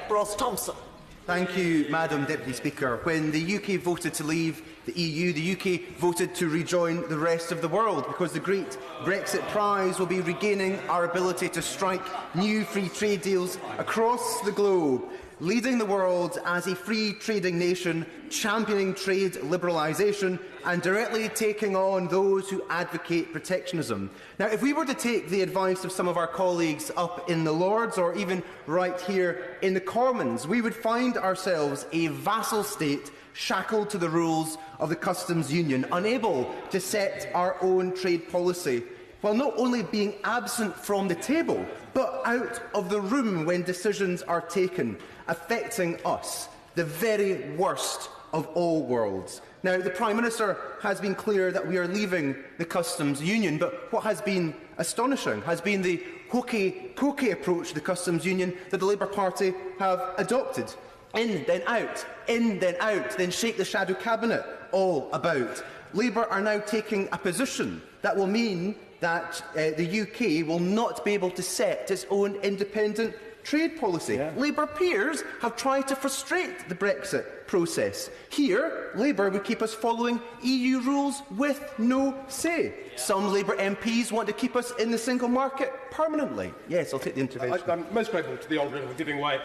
Ross Thomson. Thank you, Madam Deputy Speaker. When the UK voted to leave the EU, the UK voted to rejoin the rest of the world, because the Great Brexit Prize will be regaining our ability to strike new free trade deals across the globe, leading the world as a free trading nation, championing trade liberalisation and directly taking on those who advocate protectionism. Now, if we were to take the advice of some of our colleagues up in the Lords, or even right here in the Commons, we would find ourselves a vassal state shackled to the rules of the Customs Union, unable to set our own trade policy, while not only being absent from the table, but out of the room when decisions are taken, affecting us, the very worst of all worlds. Now, the Prime Minister has been clear that we are leaving the Customs Union, but what has been astonishing has been the hokey-pokey approach to the Customs Union that the Labour Party have adopted. In, then out, then shake the shadow cabinet all about. Labour are now taking a position that will mean that the UK will not be able to set its own independent trade policy. Yeah. Labour peers have tried to frustrate the Brexit process. Here, Labour would keep us following EU rules with no say. Some Labour MPs want to keep us in the single market permanently. Yes, I'll take the intervention. I'm most grateful to the Honourable for giving way.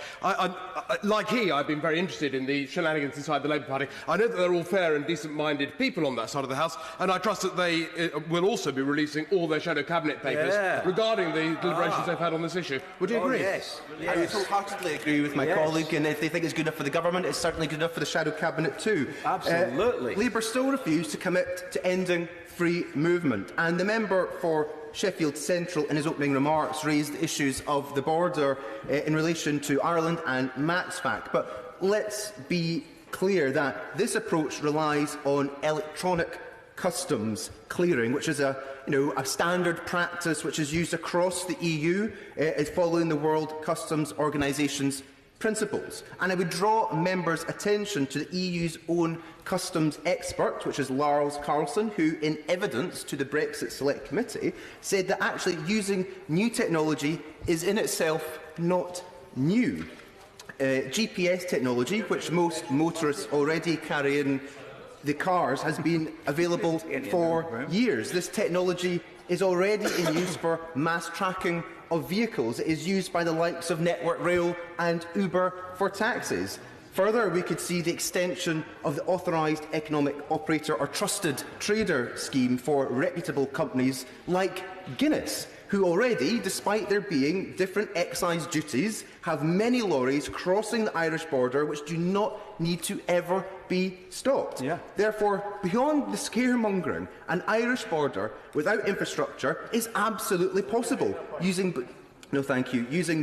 Like he, I've been very interested in the shenanigans inside the Labour Party. I know that they're all fair and decent-minded people on that side of the House, and I trust that they will also be releasing all their shadow cabinet papers regarding the deliberations they've had on this issue. Would you agree? Yes. I would wholeheartedly agree with my colleague, and if they think it's good enough for the government, it's certainly good enough for the shadow cabinet too. Absolutely. Labour still refuse to commit to ending free movement, and the member for Sheffield Central in his opening remarks raised issues of the border in relation to Ireland and MaxFAC. But let's be clear that this approach relies on electronic customs clearing, which is a standard practice which is used across the EU, following the World Customs Organisation's principles. And I would draw members' attention to the EU's own customs expert, which is Lars Carlson, who, in evidence to the Brexit Select Committee, said that actually using new technology is in itself not new. GPS technology, which most motorists already carry in the cars, has been available for years. This technology is already in use for mass tracking of vehicles. It is used by the likes of Network Rail and Uber for taxis. Further, we could see the extension of the authorised economic operator or trusted trader scheme for reputable companies like Guinness, who already, despite there being different excise duties, have many lorries crossing the Irish border which do not need to ever be stopped. Therefore, beyond the scaremongering, an Irish border without infrastructure is absolutely possible, using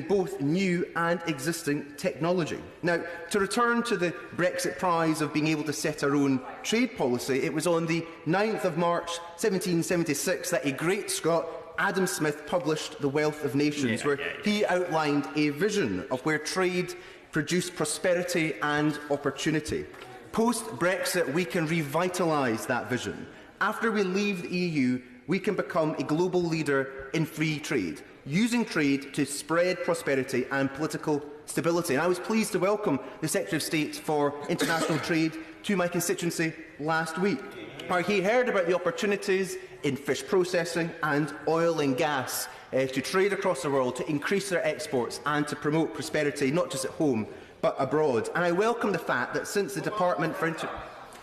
both new and existing technology. Now, to return to the Brexit prize of being able to set our own trade policy, it was on the 9th of March 1776 that a great Scot, Adam Smith, published The Wealth of Nations, where he outlined a vision of where trade produced prosperity and opportunity. Post-Brexit, we can revitalise that vision. After we leave the EU, we can become a global leader in free trade, using trade to spread prosperity and political stability. And I was pleased to welcome the Secretary of State for International Trade to my constituency last week, where he heard about the opportunities in fish processing and oil and gas to trade across the world, to increase their exports and to promote prosperity, not just at home, but abroad. And I welcome the fact that since the Department for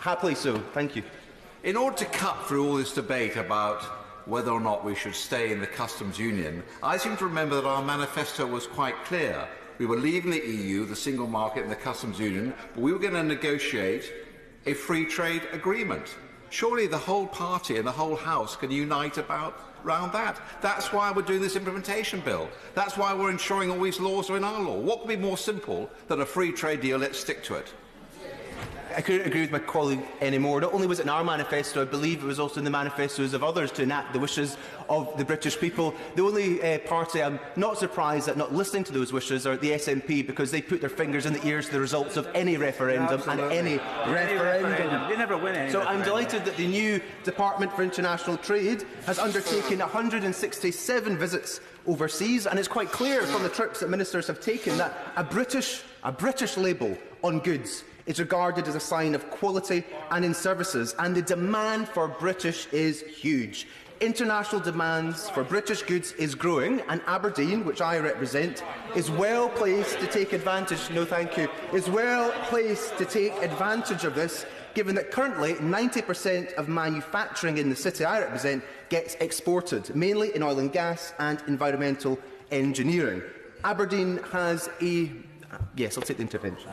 Happily so. Thank you. In order to cut through all this debate about whether or not we should stay in the customs union, I seem to remember that our manifesto was quite clear. We were leaving the EU, the single market and the customs union, but we were going to negotiate a free trade agreement. Surely the whole party and the whole House can unite around that. That's why we're doing this implementation bill. That's why we're ensuring all these laws are in our law. What could be more simple than a free trade deal? Let's stick to it. I couldn't agree with my colleague anymore. Not only was it in our manifesto, I believe it was also in the manifestos of others to enact the wishes of the British people. The only party I'm not surprised at not listening to those wishes are the SNP, because they put their fingers in the ears to the results of any referendum and any referendum. They never win any. So I'm delighted that the new Department for International Trade has undertaken 167 visits overseas, and it's quite clear from the trips that ministers have taken that a British A British label on goods is regarded as a sign of quality and in services, and the demand for British is huge. International demands for British goods is growing, and Aberdeen, which I represent, is well placed to take advantage. No, thank you. Is well placed to take advantage of this, given that currently 90% of manufacturing in the city I represent gets exported, mainly in oil and gas and environmental engineering. Aberdeen has a... Yes, I'll take the intervention.